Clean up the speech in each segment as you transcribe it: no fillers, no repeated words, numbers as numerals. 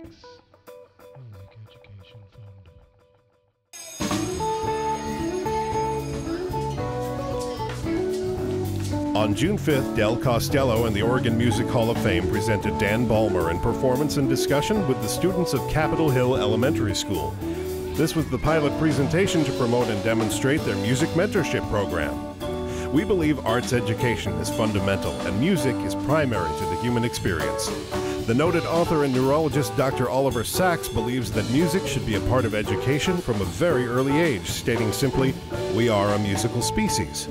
Thanks, Music Education Fund. On June 5th, Del Costello and the Oregon Music Hall of Fame presented Dan Balmer in performance and discussion with the students of Capitol Hill Elementary School. This was the pilot presentation to promote and demonstrate their music mentorship program. We believe arts education is fundamental and music is primary to the human experience. The noted author and neurologist Dr. Oliver Sacks believes that music should be a part of education from a very early age, stating simply, "We are a musical species."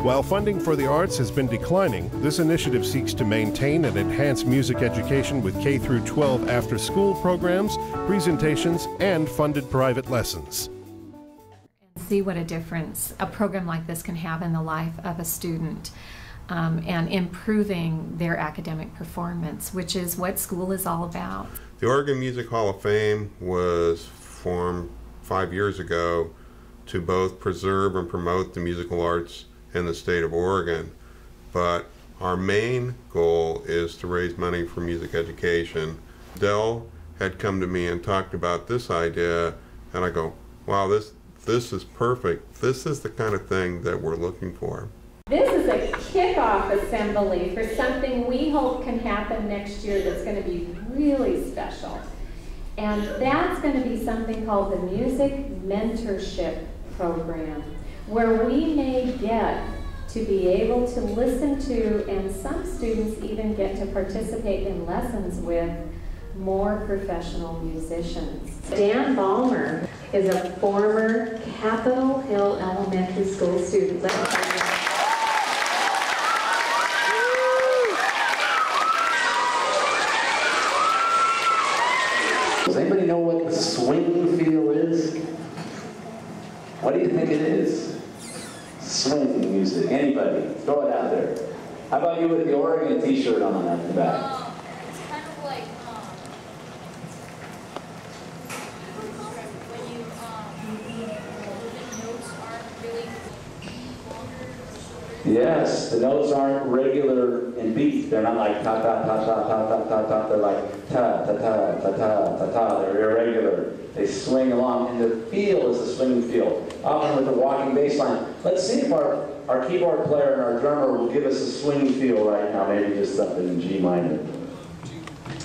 While funding for the arts has been declining, this initiative seeks to maintain and enhance music education with K through 12 after-school programs, presentations, and funded private lessons. See what a difference a program like this can have in the life of a student and improving their academic performance, which is what school is all about. The Oregon Music Hall of Fame was formed 5 years ago to both preserve and promote the musical arts in the state of Oregon, but our main goal is to raise money for music education. Del had come to me and talked about this idea, and I go, wow, this is perfect. This is the kind of thing that we're looking for. This is a kickoff assembly for something we hope can happen next year that's going to be really special. And that's going to be something called the Music Mentorship Program, where we may get to be able to listen to, and some students even get to participate in lessons with, more professional musicians. Dan Balmer is a former Capitol Hill Elementary School student. Does anybody know what the swing feel is? What do you think it is? Swing music. Anybody? Throw it out there. How about you with the Oregon t-shirt on at the back? It's kind of like when you the notes aren't really longer or shorter. Yes, the notes aren't regular in beat. They're not like ta ta ta ta ta ta ta ta. They're like ta ta ta ta ta ta ta. They're irregular. They swing along, and the feel is the swinging feel, often with a walking bass line. Let's see if our keyboard player and our drummer will give us a swing feel right now, maybe just something in G minor.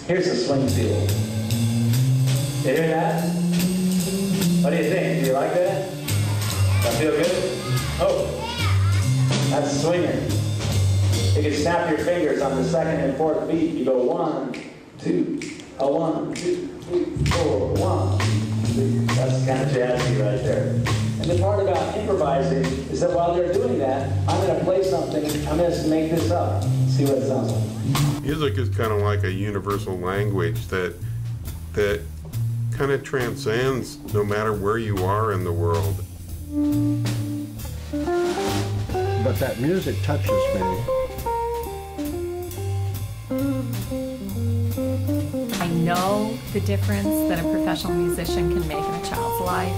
Here's the swing feel. You hear that? What do you think? Do you like that? That feel good? Oh, that's swinging. You can snap your fingers on the second and fourth beat. You go 1, 2, a 1, 2, 3, 4, 1, 2, 3. That's kind of jazzy right there. And the part about improvising is that while they're doing that, I'm going to play something, I'm going to make this up, see what it sounds like. Music is kind of like a universal language that kind of transcends no matter where you are in the world. But that music touches me. I know the difference that a professional musician can make in a child's life.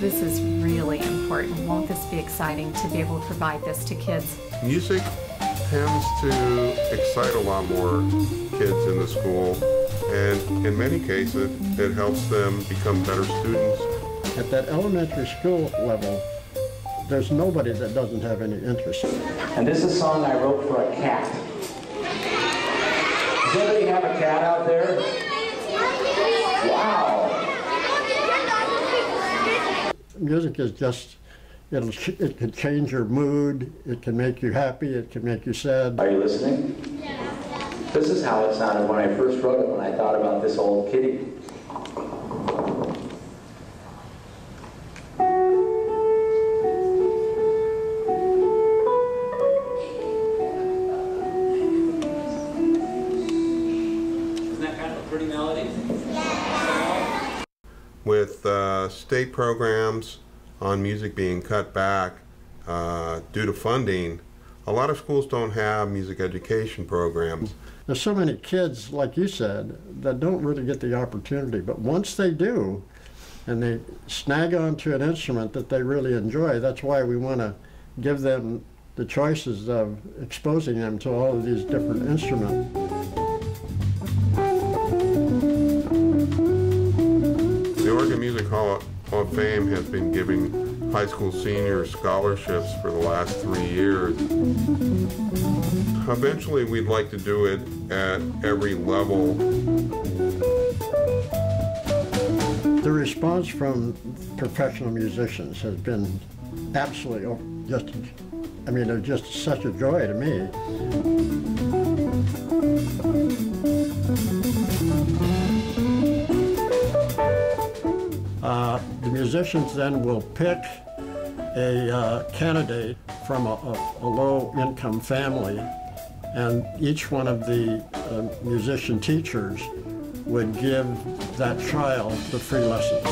This is really important. Won't this be exciting to be able to provide this to kids? Music tends to excite a lot more kids in the school, and in many cases it helps them become better students. At that elementary school level, there's nobody that doesn't have any interest. And this is a song I wrote for a cat. Does anybody have a cat out there? Wow. Music is just, it can change your mood, it can make you happy, it can make you sad. Are you listening? Yeah. This is how it sounded when I first wrote it, when I thought about this old kitty. With state programs on music being cut back due to funding, a lot of schools don't have music education programs. There's so many kids, like you said, that don't really get the opportunity, but once they do, and they snag onto an instrument that they really enjoy. That's why we want to give them the choices of exposing them to all of these different instruments. The Oregon Music Hall of Fame has been giving high school seniors scholarships for the last 3 years. Eventually, we'd like to do it at every level. The response from professional musicians has been absolutely just, I mean, they're just such a joy to me. The musicians then will pick a candidate from a low-income family, and each one of the musician teachers would give that child the free lessons.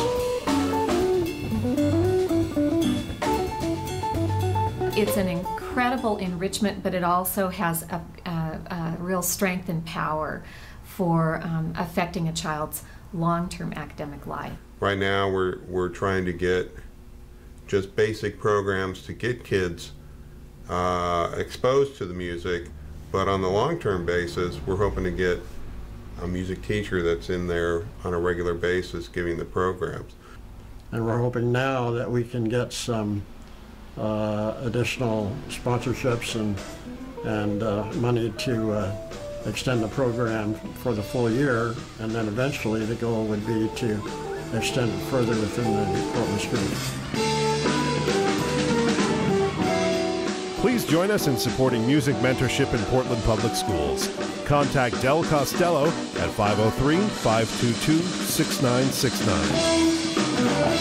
It's an incredible enrichment, but it also has a real strength and power for affecting a child's long-term academic life. Right now, we're trying to get just basic programs to get kids exposed to the music, but on the long-term basis, we're hoping to get a music teacher that's in there on a regular basis giving the programs. And we're hoping now that we can get some additional sponsorships and money to extend the program for the full year, and then eventually the goal would be to extend it further within the Portland schools. Please join us in supporting music mentorship in Portland Public Schools. Contact Del Costello at 503-522-6969.